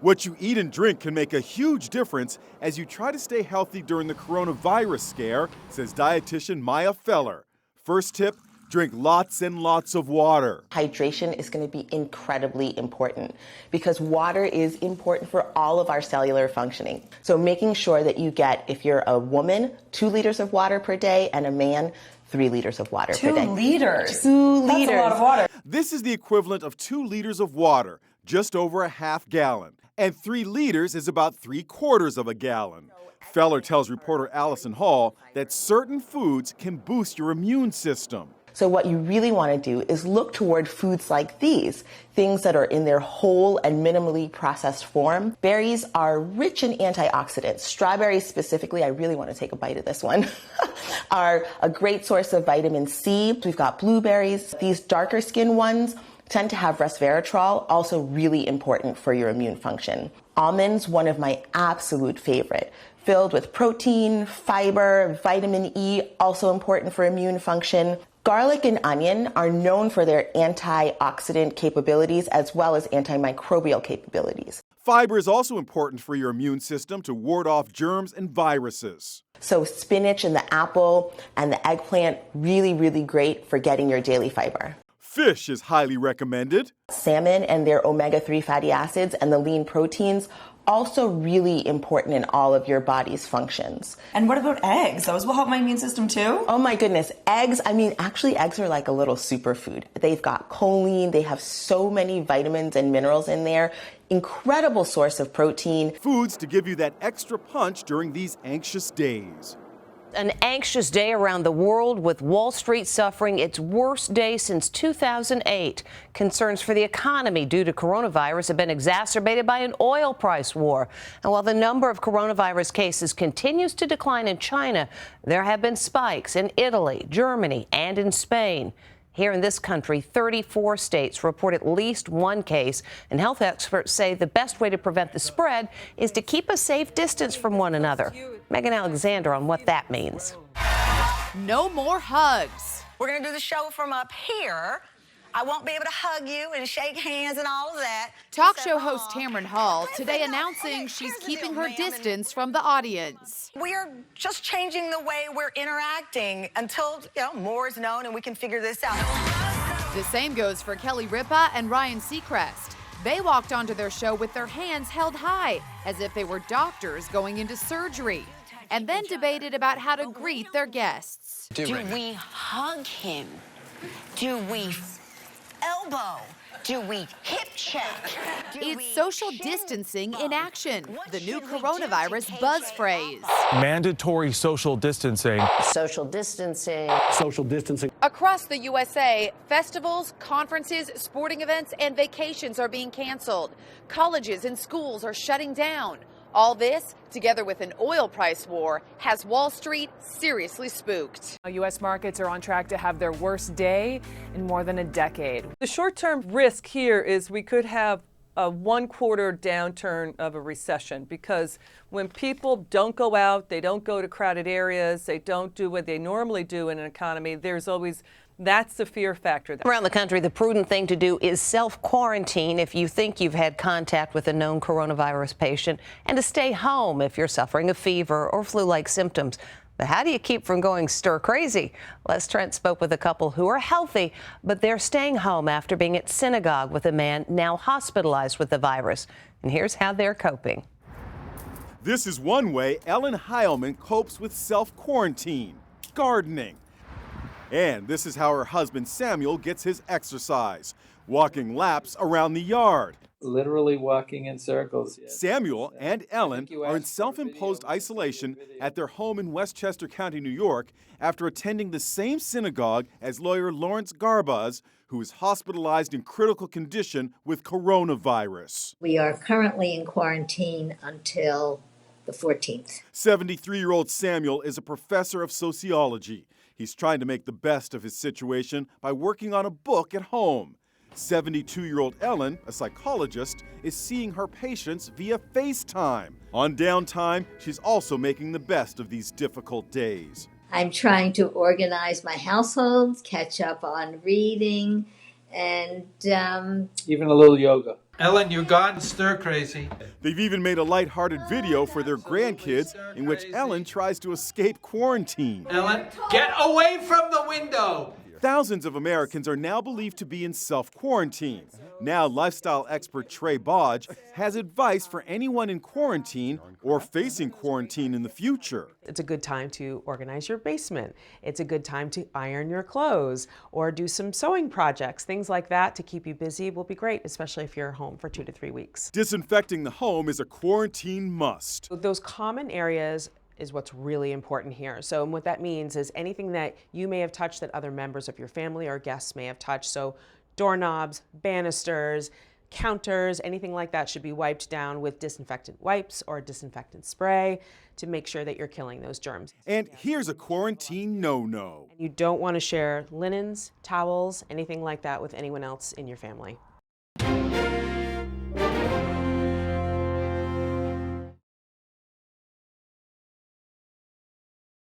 What you eat and drink can make a huge difference as you try to stay healthy during the coronavirus scare, says dietitian Maya Feller. First tip, drink lots and lots of water. Hydration is going to be incredibly important because water is important for all of our cellular functioning. So making sure that you get, if you're a woman, 2 liters of water per day, and a man, 3 liters of water per day. 2 liters? 2 liters. That's a lot of water. This is the equivalent of 2 liters of water, just over a half gallon. And 3 liters is about 3/4 of a gallon. Feller tells reporter Allison Hall that certain foods can boost your immune system. So what you really want to do is look toward foods like these, things that are in their whole and minimally processed form. Berries are rich in antioxidants. Strawberries specifically, I really want to take a bite of this one, are a great source of vitamin C. We've got blueberries. These darker skin ones tend to have resveratrol, also really important for your immune function. Almonds, one of my absolute favorite, filled with protein, fiber, vitamin E, also important for immune function. Garlic and onion are known for their antioxidant capabilities as well as antimicrobial capabilities. Fiber is also important for your immune system to ward off germs and viruses. So spinach and the apple and the eggplant, really, really great for getting your daily fiber. Fish is highly recommended. Salmon and their omega-3 fatty acids and the lean proteins, also really important in all of your body's functions. And what about eggs? Those will help my immune system too? Oh my goodness, eggs, actually eggs are like a little superfood. They've got choline, they have so many vitamins and minerals in there. Incredible source of protein. Foods to give you that extra punch during these anxious days. An anxious day around the world with Wall Street suffering its worst day since 2008. Concerns for the economy due to coronavirus have been exacerbated by an oil price war. And while the number of coronavirus cases continues to decline in China, there have been spikes in Italy, Germany, and in Spain. Here in this country, 34 states report at least one case, and health experts say the best way to prevent the spread is to keep a safe distance from one another. Megan Alexander on what that means. No more hugs. We're going to do the show from up here. I won't be able to hug you and shake hands and all of that. Talk show host Tamron Hall today announcing she's keeping her distance from the audience. We are just changing the way we're interacting until, more is known and we can figure this out. The same goes for Kelly Ripa and Ryan Seacrest. They walked onto their show with their hands held high, as if they were doctors going into surgery, and then debated about how to greet their guests. Do we hug him? Do we elbow? Do we hip check? It's social distancing in action, the new coronavirus buzz phrase. Mandatory social distancing. Social distancing. Social distancing. Across the USA, festivals, conferences, sporting events, and vacations are being canceled. Colleges and schools are shutting down. All this, together with an oil price war, has Wall Street seriously spooked. U.S. markets are on track to have their worst day in more than a decade. The short-term risk here is we could have a 1/4 downturn of a recession, because when people don't go out, they don't go to crowded areas, they don't do what they normally do in an economy, that's the fear factor. Around the country, the prudent thing to do is self-quarantine if you think you've had contact with a known coronavirus patient, and to stay home if you're suffering a fever or flu-like symptoms. But how do you keep from going stir crazy? Les Trent spoke with a couple who are healthy, but they're staying home after being at synagogue with a man now hospitalized with the virus. And here's how they're coping. This is one way Ellen Heilman copes with self-quarantine: gardening. And this is how her husband Samuel gets his exercise: walking laps around the yard. Literally walking in circles. Yes. Samuel and Ellen are in self-imposed isolation at their home in Westchester County, New York, after attending the same synagogue as lawyer Lawrence Garbaz, who is hospitalized in critical condition with coronavirus. We are currently in quarantine until the 14th. 73-year-old Samuel is a professor of sociology. He's trying to make the best of his situation by working on a book at home. 72-year-old Ellen, a psychologist, is seeing her patients via FaceTime. On downtime, she's also making the best of these difficult days. I'm trying to organize my household, catch up on reading, and even a little yoga. Ellen, you're gone stir crazy. They've even made a lighthearted video for their grandkids in which Ellen tries to escape quarantine. Ellen, get away from the window! Thousands of Americans are now believed to be in self-quarantine. Now, lifestyle expert Trey Bodge has advice for anyone in quarantine or facing quarantine in the future. It's a good time to organize your basement. It's a good time to iron your clothes or do some sewing projects. Things like that to keep you busy will be great, especially if you're home for 2 to 3 weeks. Disinfecting the home is a quarantine must. Those common areas is what's really important here. So what that means is anything that you may have touched that other members of your family or guests may have touched. So doorknobs, banisters, counters, anything like that should be wiped down with disinfectant wipes or disinfectant spray to make sure that you're killing those germs. And here's a quarantine no-no. You don't want to share linens, towels, anything like that with anyone else in your family.